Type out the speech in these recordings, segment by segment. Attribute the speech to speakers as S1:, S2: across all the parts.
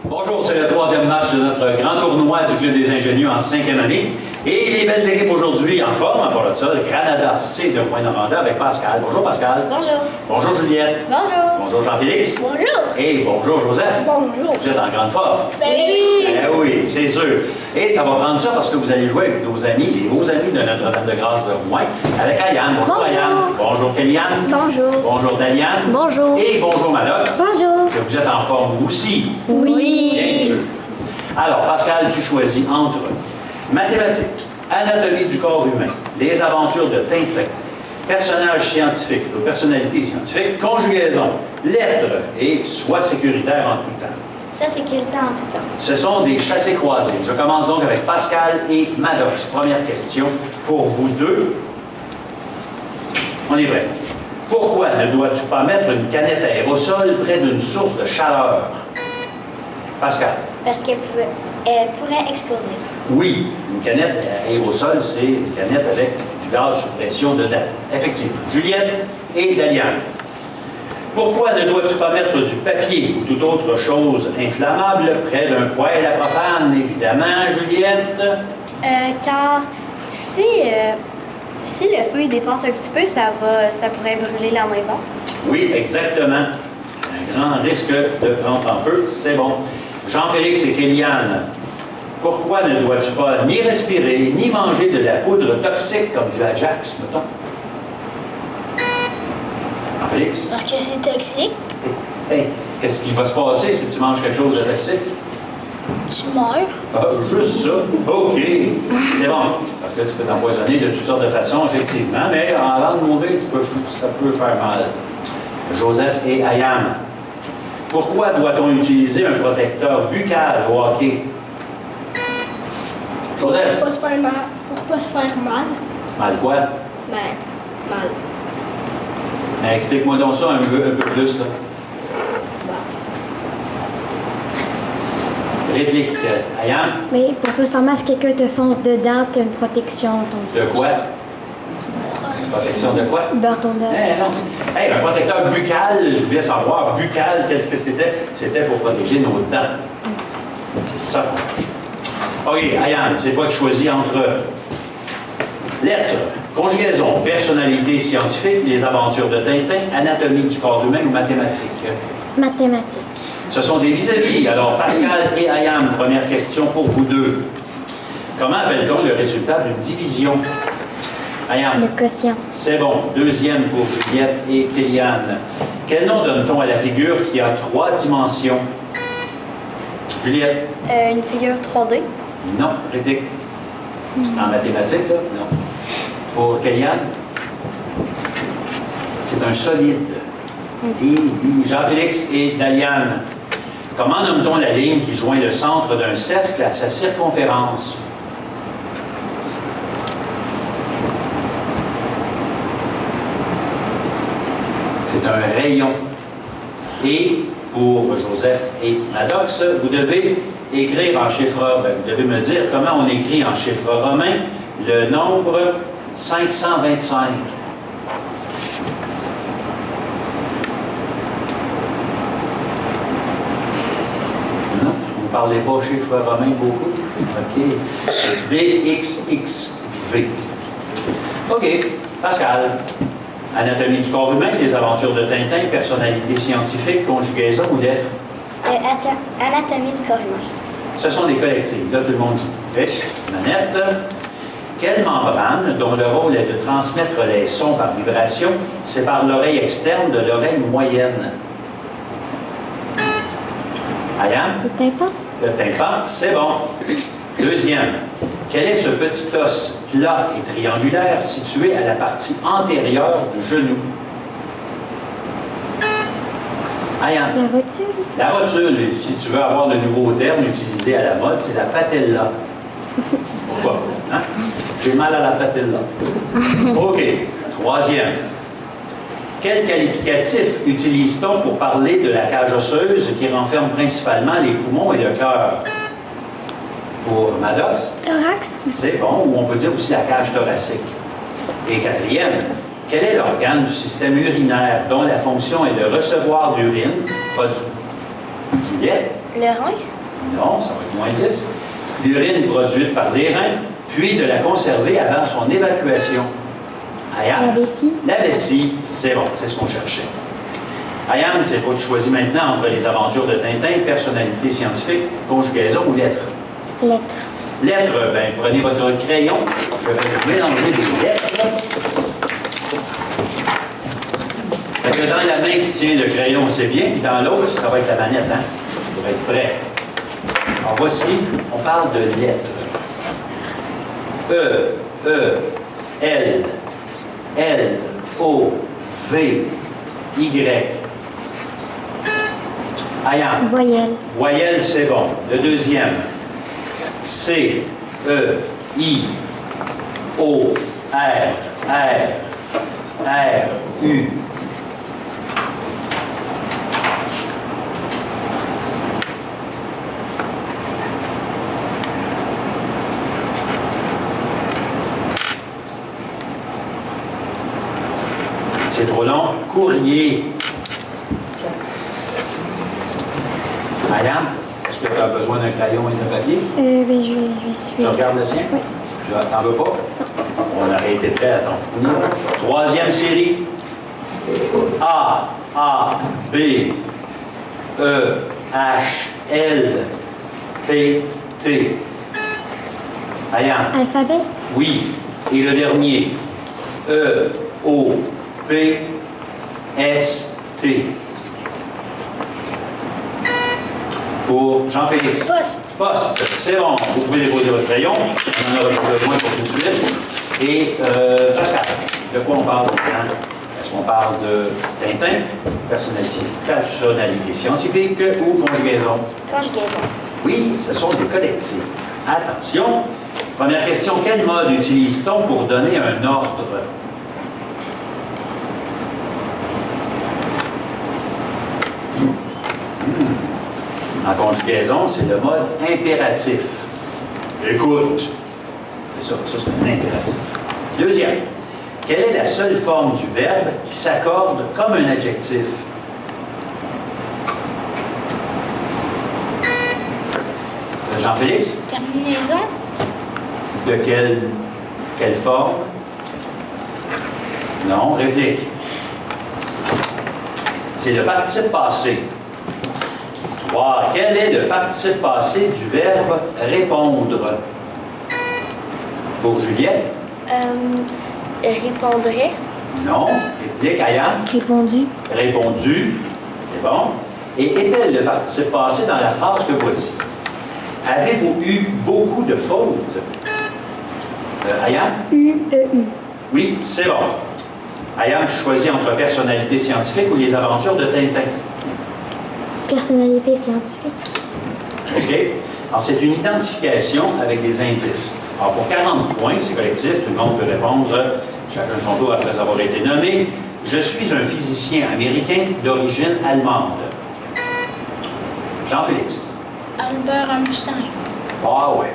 S1: Bonjour, c'est le troisième match de notre grand tournoi du Club des ingénieux en 5e année. Et les belles équipes aujourd'hui en forme, à part de ça, le Granada C de Rouyn-Noranda avec Pascal. Bonjour Pascal.
S2: Bonjour.
S1: Bonjour Juliette.
S2: Bonjour.
S1: Bonjour Jean-Félix.
S2: Bonjour.
S1: Et bonjour Joseph.
S2: Bonjour.
S1: Vous êtes en grande forme.
S2: Oui.
S1: Eh oui, c'est sûr. Et ça va prendre ça parce que vous allez jouer avec nos amis et vos amis de Notre-Dame-de-Grâce de Rouyn, avec Ayane. Bonjour Ayane. Bonjour Kéliane.
S2: Bonjour.
S1: Bonjour Daliane.
S2: Bonjour.
S1: Et bonjour Maddox.
S2: Bonjour.
S1: Que vous êtes en forme aussi.
S2: Oui.
S1: Bien sûr. Alors, Pascal, tu choisis entre mathématiques, anatomie du corps humain, les aventures de Tintin, personnages scientifiques ou personnalités scientifiques, conjugaison, lettres et sois sécuritaire en tout temps.
S2: Ça, sécurité en tout temps.
S1: Ce sont des chassés-croisés. Je commence donc avec Pascal et Maddox. Première question pour vous deux. On est prêt. Pourquoi ne dois-tu pas mettre une canette à aérosol près d'une source de chaleur? Pascal.
S2: Parce qu'elle pourrait exploser.
S1: Oui, une canette à aérosol, c'est une canette avec du gaz sous pression dedans. Effectivement. Juliette et Daliane. Pourquoi ne dois-tu pas mettre du papier ou toute autre chose inflammable près d'un poêle à propane? Évidemment, Juliette.
S3: Car si le feu il dépasse un petit peu, ça pourrait brûler la maison.
S1: Oui, exactement. Un grand risque de prendre en feu, c'est bon. Jean-Félix et Kéliane, pourquoi ne dois-tu pas ni respirer, ni manger de la poudre toxique comme du Ajax, mettons? Jean-Félix?
S2: Parce que c'est toxique.
S1: Hey, qu'est-ce qui va se passer si tu manges quelque chose de toxique?
S2: Tu meurs.
S1: Ah, juste ça? OK. C'est bon. Parce que tu peux t'empoisonner de toutes sortes de façons, effectivement, mais avant de mourir, ça peut faire mal. Joseph et Ayam. Pourquoi doit-on utiliser un protecteur buccal au hockey? Joseph?
S2: Pour pas se faire mal. Pour pas se faire mal.
S1: Mal quoi?
S2: Ben, mal.
S1: Ben, explique-moi donc ça un peu plus, là. Réplique. Ayam?
S4: Oui, pour pas se faire mal, si quelqu'un te fonce dedans, tu as une protection dans ton
S1: De
S4: visage.
S1: quoi? Protection de quoi?
S4: Beurre ton dent.
S1: Eh non. Hey, un protecteur buccal, je voulais savoir, buccal, qu'est-ce que c'était? C'était pour protéger nos dents. C'est ça. OK, Ayane, c'est toi qui choisis entre lettres, conjugaison, personnalité scientifique, les aventures de Tintin, anatomie du corps humain ou mathématiques.
S4: Mathématiques.
S1: Ce sont des vis-à-vis. Alors, Pascal et Ayane, première question pour vous deux. Comment appelle-t-on le résultat d'une division? Ayane.
S4: Le quotient.
S1: C'est bon. Deuxième pour Juliette et Kéliane. Quel nom donne-t-on à la figure qui a 3 dimensions? Juliette?
S3: Une figure 3D.
S1: Non. Réplique. En mathématiques, là? Non. Pour Kéliane? C'est un solide. Et Jean-Félix et Daliane. Comment nomme-t-on la ligne qui joint le centre d'un cercle à sa circonférence? C'est un rayon. Et pour Joseph et Maddox, vous devez écrire en chiffres, vous devez me dire comment on écrit en chiffres romains le nombre 525. Non, vous ne parlez pas chiffres romains beaucoup? OK. DXXV. OK. Pascal. Anatomie du corps humain, les aventures de Tintin, personnalité scientifique, conjugaison ou lettres?
S2: Anatomie du corps humain.
S1: Ce sont des collectifs. Là, tout le monde joue. OK. Manette. Quelle membrane, dont le rôle est de transmettre les sons par vibration, sépare l'oreille externe de l'oreille moyenne? Ayane?
S4: Le tympan.
S1: Le tympan, c'est bon. Deuxième. Quel est ce petit os plat et triangulaire situé à la partie antérieure du genou? Ayane.
S4: La rotule.
S1: La rotule, si tu veux avoir le nouveau terme utilisé à la mode, c'est la patella. Pourquoi? Hein? J'ai mal à la patella. OK. Troisième. Quel qualificatif utilise-t-on pour parler de la cage osseuse qui renferme principalement les poumons et le cœur? Pour Maddox?
S4: Thorax.
S1: C'est bon, ou on peut dire aussi la cage thoracique. Et quatrième, quel est l'organe du système urinaire dont la fonction est de recevoir l'urine produite? Juliette?
S3: Le rein.
S1: Non, ça va être moins 10. L'urine produite par les reins, puis de la conserver avant son évacuation. Ayam.
S4: La vessie.
S1: La vessie, c'est bon, c'est ce qu'on cherchait. Ayam, c'est quoi tu choisis maintenant entre les aventures de Tintin, personnalité scientifique, conjugaison ou lettres?
S4: Lettre.
S1: Lettres, bien, prenez votre crayon. Je vais vous mélanger des lettres. Fait que dans la main qui tient le crayon, c'est bien, puis dans l'autre, ça va être la manette, hein? Pour être prêt. Alors voici, on parle de lettres. L, O, V, Y. Ayam.
S4: Voyelle.
S1: Voyelle, c'est bon. Le deuxième. C, E, I, O, R, U. C'est trop long. Courrier. Ayam, est-ce que tu as besoin d'un crayon et d'un papier?
S4: Ben, je vais
S1: Je
S4: suivre.
S1: regarde le sien?
S4: Oui.
S1: T'en veux pas? On aurait été prêt à t'en fournir. Troisième série. A, B, E, H, L, P, T. Ayam.
S4: Alphabet.
S1: Oui. Et le dernier. E, O, P, S, T. Pour Jean-Félix.
S2: Poste.
S1: Poste, c'est bon. Vous pouvez déposer votre crayon. On en aura besoin pour tout de suite. Et Pascal, de quoi on parle maintenant? Est-ce qu'on parle de Tintin, personnalité scientifique ou conjugaison?
S2: Conjugaison.
S1: Oui, ce sont des collectifs. Attention. Première question, quel mode utilise-t-on pour donner un ordre? En conjugaison, c'est le mode impératif. Écoute. C'est ça, c'est un impératif. Deuxième, quelle est la seule forme du verbe qui s'accorde comme un adjectif? Jean-Félix?
S2: Terminaison.
S1: De quelle forme? Non, réplique. C'est le participe passé. 3. Quel est le participe passé du verbe répondre? Pour Juliette?
S3: Répondrait.
S1: Non. Réplique, Ayam?
S4: Répondu.
S1: Répondu. C'est bon. Et épelle le participe passé dans la phrase que voici. Avez-vous eu beaucoup de fautes? Ayam?
S4: U-E-U.
S1: Oui, c'est bon. Ayam, tu choisis entre personnalité scientifique ou les aventures de Tintin?
S4: Personnalité scientifique.
S1: OK? Alors, c'est une identification avec des indices. Alors, pour 40 points, c'est collectif, tout le monde peut répondre, chacun son tour après avoir été nommé. Je suis un physicien américain d'origine allemande. Jean-Félix.
S2: Albert Einstein.
S1: Ah ouais.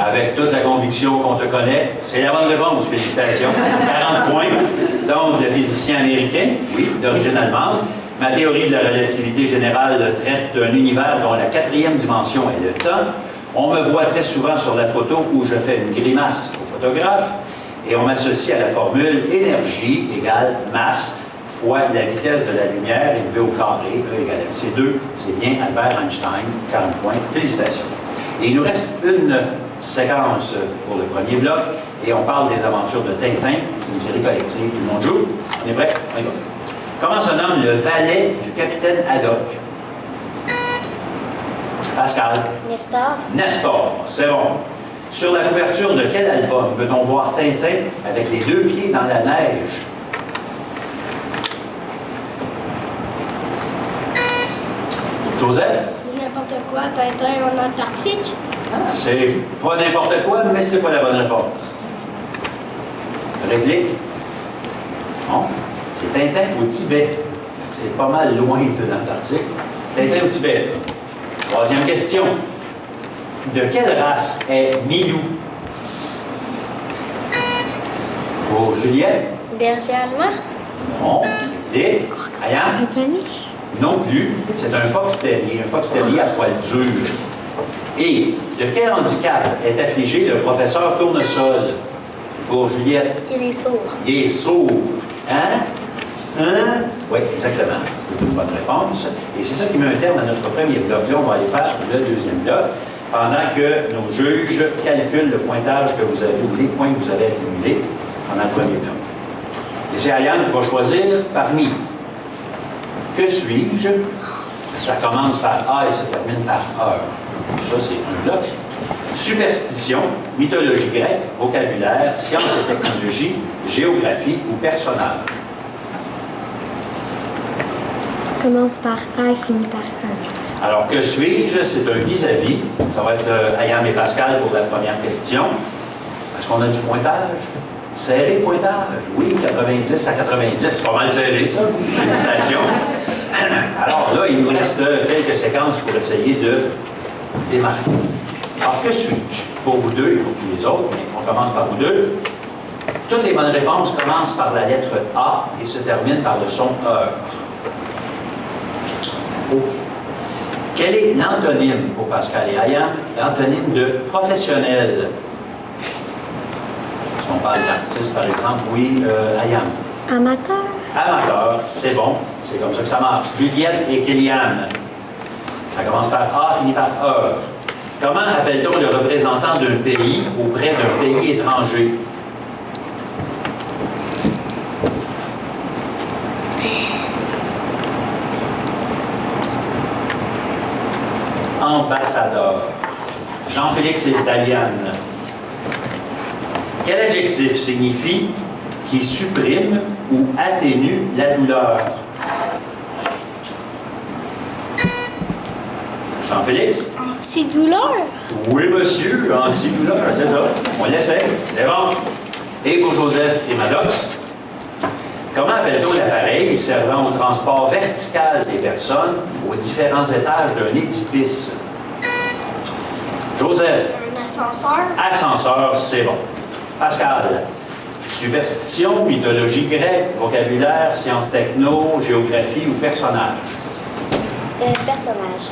S1: Avec toute la conviction qu'on te connaît, c'est la bonne réponse. Félicitations. 40 points. Donc, le physicien américain, oui, d'origine allemande. Ma théorie de la relativité générale traite d'un univers dont la quatrième dimension est le temps. On me voit très souvent sur la photo où je fais une grimace au photographe et on m'associe à la formule énergie égale masse fois la vitesse de la lumière élevée au carré, E égale MC2. C'est bien Albert Einstein, 40 points. Félicitations. Et il nous reste une séquence pour le premier bloc et on parle des aventures de Tintin. C'est une série collective, tout le monde joue. On est prêt? On y va. Comment se nomme le valet du capitaine Haddock? Pascal.
S2: Nestor.
S1: Nestor, c'est bon. Sur la couverture de quel album peut-on voir Tintin avec les deux pieds dans la neige? Joseph?
S2: C'est n'importe quoi. Tintin en Antarctique.
S1: C'est pas n'importe quoi, mais c'est pas la bonne réponse. Réglé? Non. C'est Tintin au Tibet. C'est pas mal loin de l'Antarctique. Tintin au Tibet. Troisième question. De quelle race est Milou? Pour Juliette?
S3: Berger allemand.
S1: Non. Et Ayam?
S4: Un caniche.
S1: Non plus. C'est un fox terrier. Un fox terrier à poil dur. Et de quel handicap est affligé le professeur Tournesol? Pour Juliette.
S2: Il est sourd.
S1: Il est sourd. Hein? Hein? Oui, exactement. C'est une bonne réponse. Et c'est ça qui met un terme à notre premier bloc. Là, on va aller faire le deuxième bloc, pendant que nos juges calculent le pointage que vous avez, ou les points que vous avez accumulés pendant le premier bloc. Et c'est Ayane qui va choisir parmi que suis-je? Ça commence par A et se termine par heure. Ça, c'est un bloc. Superstition, mythologie grecque, vocabulaire, sciences et technologies, géographie ou personnage.
S4: Commence par A et finit par un.
S1: Alors, que suis-je? C'est un vis-à-vis. Ça va être Ayam et Pascal pour la première question. Est-ce qu'on a du pointage? Serré le pointage? Oui, 90 à 90. C'est pas mal serré, ça. Félicitations. Alors là, il nous reste quelques séquences pour essayer de démarquer. Alors, que suis-je? Pour vous deux et pour tous les autres, mais on commence par vous deux. Toutes les bonnes réponses commencent par la lettre A et se terminent par le son heure. Oh. Quel est l'antonyme pour Pascal et Ayam? L'antonyme de professionnel. Si on parle d'artiste, par exemple, oui, Ayam.
S4: Amateur.
S1: Amateur, c'est bon. C'est comme ça que ça marche. Juliette et Kéliane. Ça commence par A, finit par heure. Comment appelle-t-on le représentant d'un pays auprès d'un pays étranger? Ambassadeur. Jean-Félix et Daliane. Quel adjectif signifie qui supprime ou atténue la douleur? Jean-Félix?
S2: Antidouleur.
S1: Oui, monsieur, antidouleur, c'est ça. On l'essaie, c'est bon. Et pour Joseph et Maddox, comment appelle-t-on l'appareil servant au transport vertical des personnes aux différents étages d'un édifice? Joseph?
S2: Un ascenseur.
S1: Ascenseur, c'est bon. Pascal? Superstition, mythologie grecque, vocabulaire, sciences techno, géographie ou personnage?
S2: Personnage.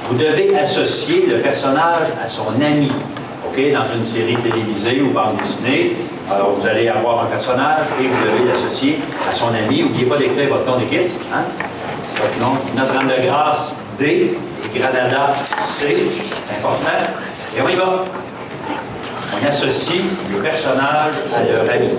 S1: Vous devez associer le personnage à son ami. OK? Dans une série télévisée ou bande dessinée, alors vous allez avoir un personnage et vous devez l'associer à son ami. N'oubliez pas d'écrire votre nom d'équipe. Hein? Donc, Notre-Dame de Grâce, D, et Granada, C. C'est important. Et on y va. On associe le personnage à leur ami.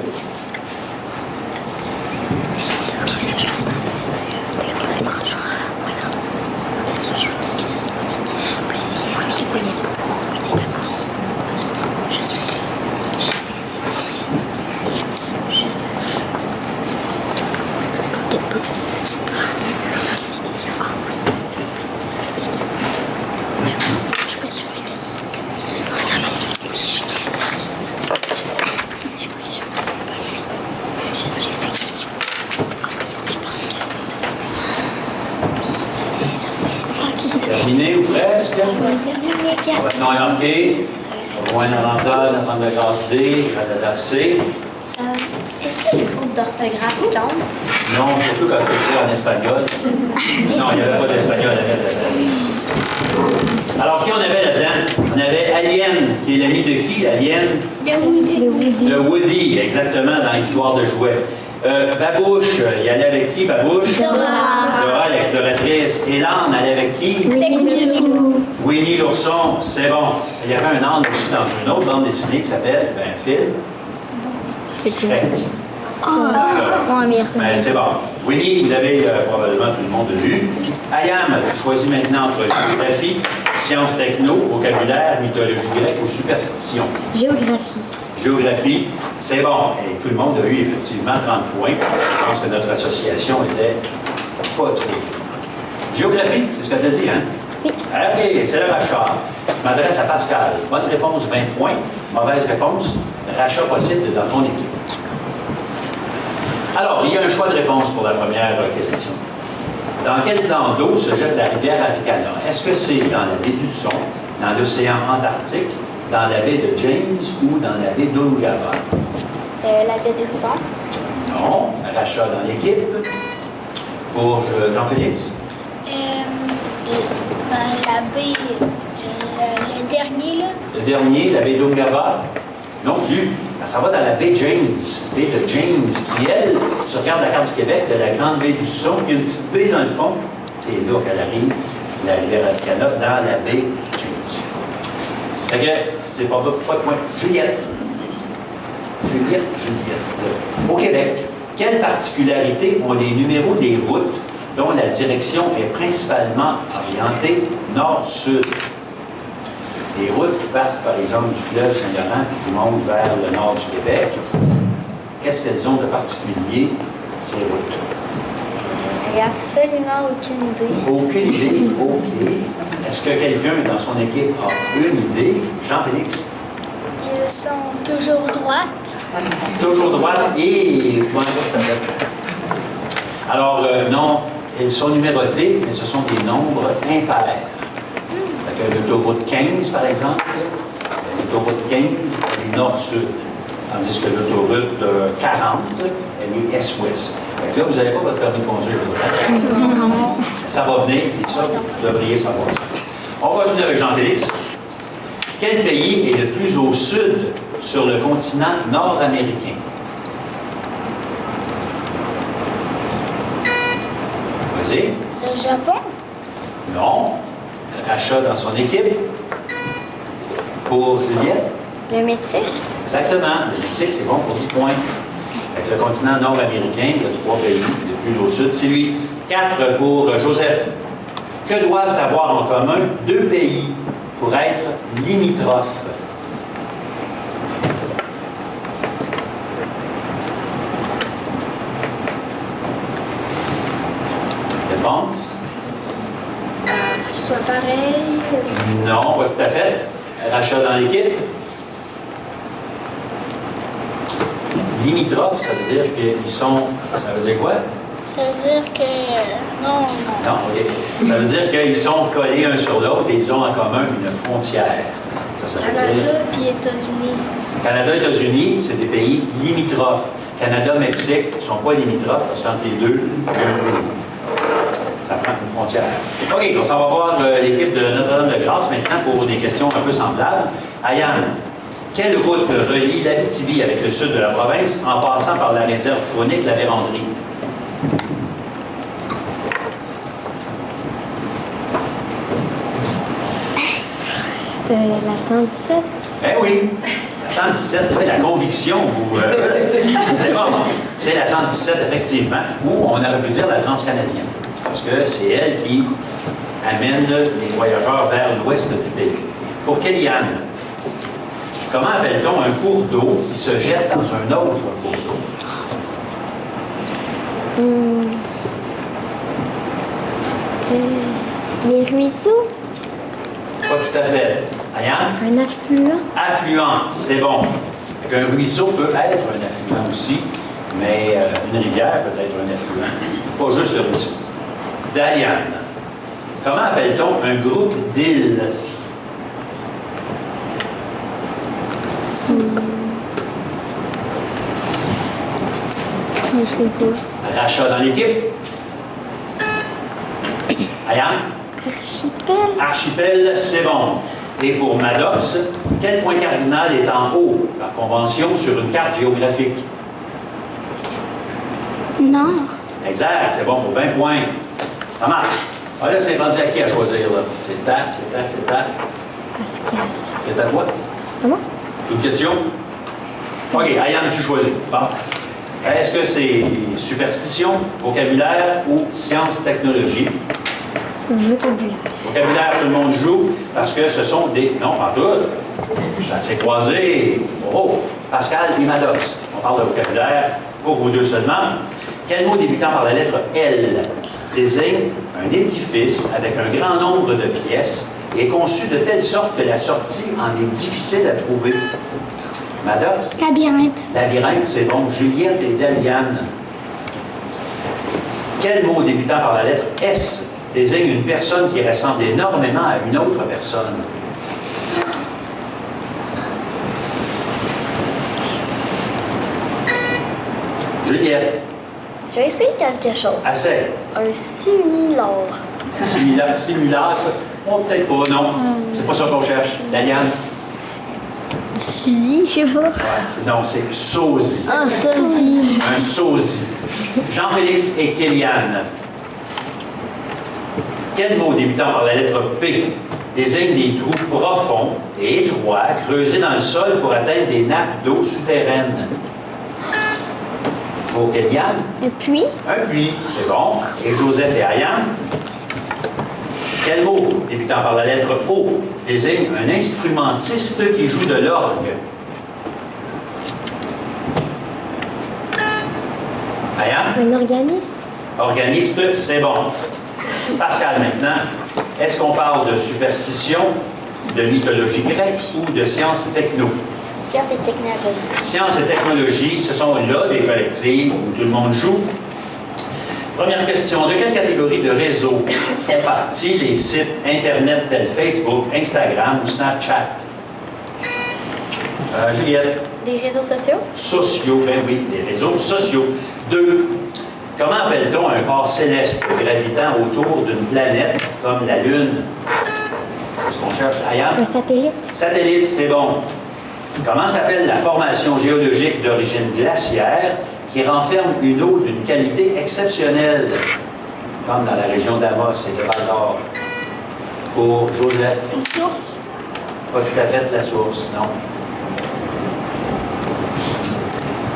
S1: Terminé ou presque? Votre nom est marqué. Rwanda, Notre-Dame de Grâce D, Granada C.
S3: Est-ce que les fautes d'orthographe comptent?
S1: Non, surtout quand c'est écrit en espagnol. Non, il n'y avait pas d'espagnol là-dedans. Alors, qui on avait là-dedans? On avait Alien, qui est l'ami de qui, Alien?
S2: De Woody.
S1: De Woody, exactement, dans l'histoire de jouets. Babouche, il allait avec qui, Babouche? Dora, l'exploratrice. Et l'âne, allait avec qui? Winnie l'ourson, c'est bon. Il y avait un âne aussi dans une autre bande dessinée qui s'appelle, un film. Shrek.
S4: Merci.
S1: Ben, c'est bon. Winnie, vous l'avez probablement tout le monde vu. Ayam, tu choisis maintenant entre géographie, sciences techno, vocabulaire, mythologie grecque ou superstition.
S4: Géographie.
S1: Géographie, c'est bon. Et tout le monde a eu effectivement 30 points. Je pense que notre association était pas trop dure. Géographie, c'est ce que tu as dit, hein?
S4: Oui.
S1: OK, c'est le rachat. Je m'adresse à Pascal. Bonne réponse, 20 points. Mauvaise réponse, rachat possible dans ton équipe. Alors, il y a un choix de réponse pour la première question. Dans quel plan d'eau se jette la rivière Aricana? Est-ce que c'est dans la baie d'Hudson, dans l'océan Antarctique, dans la baie de James ou dans la baie d'Olugava?
S2: La baie d'Hudson.
S1: Non, rachat dans l'équipe. Pour Jean-Félix?
S2: La baie, le dernier, là.
S1: Le dernier, la baie d'Ungava, non plus. Ça va dans la baie James, baie de James, qui, elle, si tu regardes la carte du Québec, de la grande baie du Son, il y a une petite baie dans le fond. C'est là qu'elle arrive, la rivière Canada, dans la baie James. Fait que, c'est pas de point. Juliette. Au Québec, quelle particularité ont les numéros des routes dont la direction est principalement orientée nord-sud? Les routes qui partent, par exemple, du fleuve Saint-Laurent et qui montent vers le nord du Québec, qu'est-ce qu'elles ont de particulier, ces routes?
S3: J'ai absolument aucune idée.
S1: Aucune idée? OK. Est-ce que quelqu'un dans son équipe a une idée? Jean-Félix?
S2: Ils sont toujours droites.
S1: Toujours droite et... Ouais, tout à fait. Alors, non, elles sont numérotées, mais ce sont des nombres impairs. L'autoroute 15, par exemple, l'autoroute 15, elle est nord-sud, tandis que l'autoroute 40, elle est est-ouest. Là, vous n'avez pas votre permis de conduire. Ça va venir, et ça, vous devriez savoir ça. On continue avec Jean-Félix. Quel pays est le plus au sud sur le continent nord-américain? Vas-y.
S2: Le Japon.
S1: Non. Achat dans son équipe. Pour Juliette.
S3: Le Mexique?
S1: Exactement. Le Mexique, c'est bon pour 10 points. Avec le continent nord-américain, il y a 3 pays. Le plus au sud, c'est lui. 4 pour Joseph. Que doivent avoir en commun 2 pays pour être limitrophes? Réponse?
S2: Qu'ils soient pareils.
S1: Non, pas tout à fait. Rachat dans l'équipe. Limitrophes, ça veut dire qu'ils sont... Ça veut dire quoi?
S2: Ça veut dire que. Non.
S1: Non, OK. Ça veut dire qu'ils sont collés un sur l'autre et ils ont en commun une frontière. Ça veut dire...
S2: Canada puis États-Unis.
S1: Canada et États-Unis, c'est des pays limitrophes. Canada, Mexique ne sont pas limitrophes parce qu'entre les deux, il y a un pays. Ça prend une frontière. OK, on s'en va voir l'équipe de Notre-Dame-de-Grâce maintenant pour des questions un peu semblables. Ayane, quelle route relie l'Abitibi avec le sud de la province en passant par la réserve faunique La Vérandrie?
S4: La 117.
S1: Ben oui, la 117, oui, la conviction, c'est bon, c'est la 117 effectivement, ou on aurait pu dire la transcanadienne, parce que c'est elle qui amène les voyageurs vers l'ouest du pays. Pour Kellyanne, comment appelle-t-on un cours d'eau qui se jette dans un autre cours d'eau?
S4: Les ruisseaux.
S1: Pas tout à fait. Ayane?
S4: Un affluent.
S1: Affluent, c'est bon. Donc, un ruisseau peut être un affluent aussi, mais une rivière peut être un affluent. Pas juste le ruisseau. Diane, comment appelle-t-on un groupe d'îles?
S4: Je sais pas.
S1: Rachat dans l'équipe? Ayane?
S4: Archipel.
S1: Archipel, c'est bon. Et pour Maddox, quel point cardinal est en haut, par convention, sur une carte géographique?
S2: Nord.
S1: Exact, c'est bon pour 20 points. Ça marche. Ah, là, c'est rendu à qui à choisir, là? C'est ta.
S4: Pascal.
S1: C'est à toi?
S4: À moi?
S1: C'est une question? OK, Ayane, tu choisis. Bon. Est-ce que c'est superstition, vocabulaire ou science, technologie?
S4: Vocabulaire.
S1: Vocabulaire, tout le monde joue parce que ce sont des... Non, pas tout. Ça s'est croisé. Oh, Pascal et Maddox. On parle de vocabulaire pour vous deux seulement. Quel mot débutant par la lettre L désigne un édifice avec un grand nombre de pièces et conçu de telle sorte que la sortie en est difficile à trouver? Maddox?
S2: Labyrinthe.
S1: Labyrinthe, c'est bon. Juliette et Daliane. Quel mot débutant par la lettre S désigne une personne qui ressemble énormément à une autre personne? Juliette.
S3: Je vais essayer quelque chose.
S1: Assez.
S3: Un similor.
S1: Simulacre? Oh, peut-être pas, non. C'est pas ça qu'on cherche. Daliane?
S2: Suzy, je sais pas.
S1: Ouais, non, c'est sosie.
S2: Ah, sosie.
S1: Un sosie. Jean-Félix et Kéliane. Quel mot débutant par la lettre P désigne des trous profonds et étroits creusés dans le sol pour atteindre des nappes d'eau souterraines? Pour Kéliane?
S2: Et puis?
S1: Un puits, c'est bon. Et Joseph et Ayane? Quel mot débutant par la lettre O désigne un instrumentiste qui joue de l'orgue? Ayane?
S4: Un organiste.
S1: Organiste, c'est bon. Pascal, maintenant, est-ce qu'on parle de superstition, de mythologie grecque ou de sciences et techno?
S2: Sciences et technologie.
S1: Sciences et technologie, ce sont là des collectives où tout le monde joue. Première question, de quelle catégorie de réseaux font partie les sites Internet tels Facebook, Instagram ou Snapchat? Juliette?
S3: Des réseaux sociaux?
S1: Sociaux, ben oui, les réseaux sociaux. 2. Comment appelle-t-on un corps céleste gravitant autour d'une planète comme la Lune? C'est ce qu'on cherche. Ayane?
S4: Un satellite.
S1: Satellite, c'est bon. Comment s'appelle la formation géologique d'origine glaciaire qui renferme une eau d'une qualité exceptionnelle, comme dans la région d'Amos et de Val-d'Or? Pour Joseph?
S2: Une source?
S1: Pas tout à fait la source, non.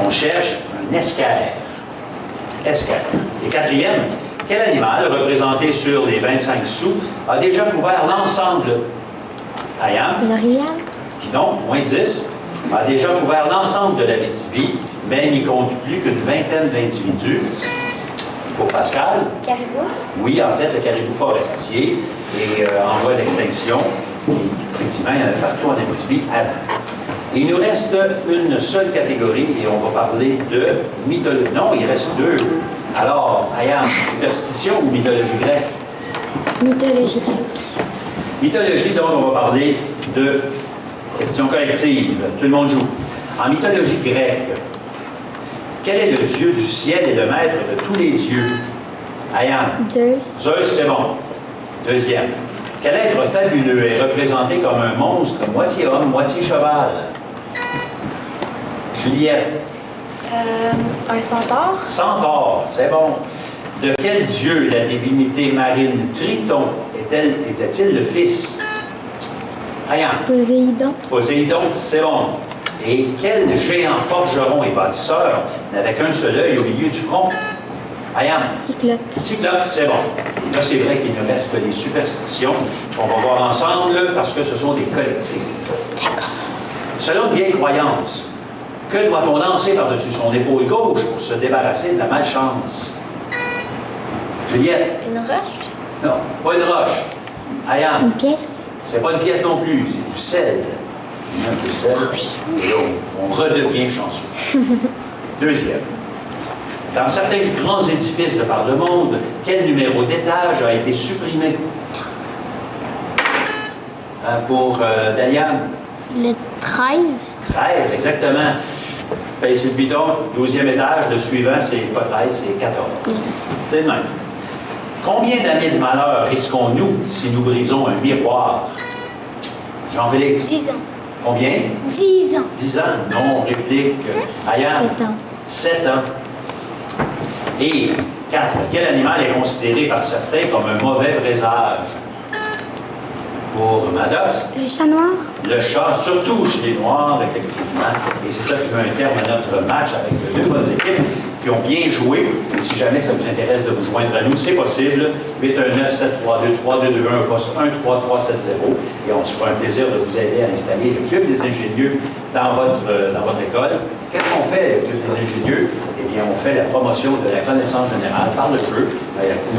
S1: On cherche un esquerre. Esquerre. Et 4e, quel animal, représenté sur les 25 sous, a déjà couvert l'ensemble? Ayane?
S4: Une orignal.
S1: Non, moins 10, a déjà couvert l'ensemble de l'Abitibi, mais n'y compte plus qu'une vingtaine d'individus. Pour Pascal?
S2: Caribou?
S1: Oui, en fait, le caribou forestier est en voie d'extinction. Et effectivement, il y en a partout en Abitibi avant. Et il nous reste une seule catégorie et on va parler de mythologie. Non, il reste 2. Alors, Ayane, superstition ou mythologie grecque?
S4: Mythologie grecque.
S1: Mythologie, donc, on va parler de question collective. Tout le monde joue. En mythologie grecque, quel est le dieu du ciel et le maître de tous les dieux? Ayane.
S4: Zeus.
S1: Zeus, c'est bon. 2e. Quel être fabuleux est représenté comme un monstre, moitié homme, moitié cheval? Juliette.
S3: Un centaure?
S1: Centaure, c'est bon. De quel dieu la divinité marine Triton était-il le fils? Ayane.
S4: Poséidon.
S1: Poséidon, c'est bon. Et quel géant forgeron et bâtisseur n'avait qu'un seul œil au milieu du front? Ayane.
S4: Cyclope.
S1: Cyclope, c'est bon. Là, c'est vrai qu'il ne reste que des superstitions qu'on va voir ensemble parce que ce sont des collectifs. Selon une vieille croyance, que doit-on lancer par-dessus son épaule gauche pour se débarrasser de la malchance? Juliette?
S3: Une roche?
S1: Non, pas une roche. Ayane?
S4: Une pièce.
S1: C'est pas une pièce non plus, c'est du sel. Un peu de sel. Et là, on redevient chanceux. 2e. Dans certains grands édifices de par le monde, quel numéro d'étage a été supprimé? Pour Daliane?
S2: Le 13.
S1: 13, exactement. Paye sur le bidon, 12e étage, le suivant, c'est pas 13, c'est 14. C'est le même. Combien d'années de malheur risquons-nous si nous brisons un miroir? Jean-Félix?
S2: 10 ans.
S1: Combien?
S2: 10 ans.
S1: 10 ans? Non, réplique. Ayane?
S4: 7 ans.
S1: 7 ans. Et 4. Quel animal est considéré par certains comme un mauvais présage? Pour Maddox?
S2: Le chat noir?
S1: Le chat, surtout chez les Noirs, effectivement. Et c'est ça qui met un terme à notre match avec deux bonnes équipes qui ont bien joué. Et si jamais ça vous intéresse de vous joindre à nous, c'est possible. 819-732-3221 au poste 13370. Et on se fera un plaisir de vous aider à installer le Club des ingénieux dans votre école. Qu'est-ce qu'on fait, le Club des ingénieux? Eh bien, on fait la promotion de la connaissance générale par le jeu.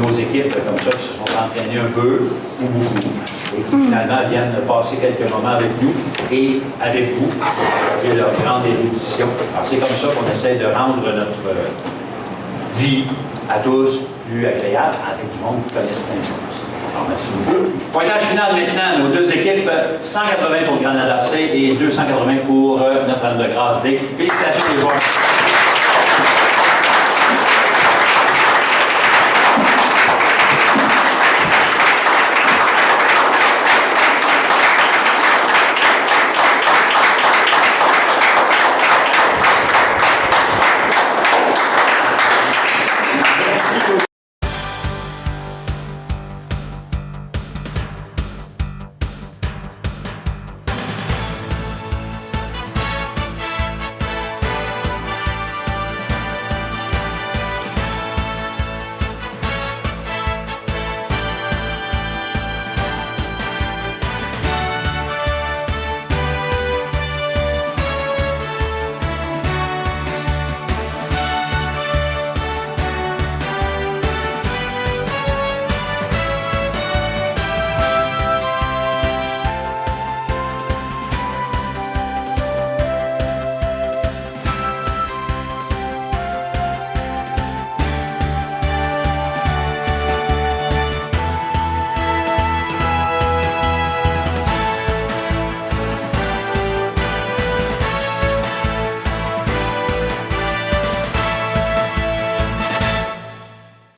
S1: Nos équipes comme ça qui se sont entraînées un peu ou beaucoup et qui finalement viennent passer quelques moments avec nous et avec vous pour leur grande érudition. Alors, c'est comme ça qu'on essaie de rendre notre vie à tous plus agréable avec du monde qui connaissent plein de choses. Alors, merci beaucoup. Pointage final maintenant, nos deux équipes, 180 pour le Granada C et 280 pour Notre-Dame-de-Grâce D. Félicitations les joueurs.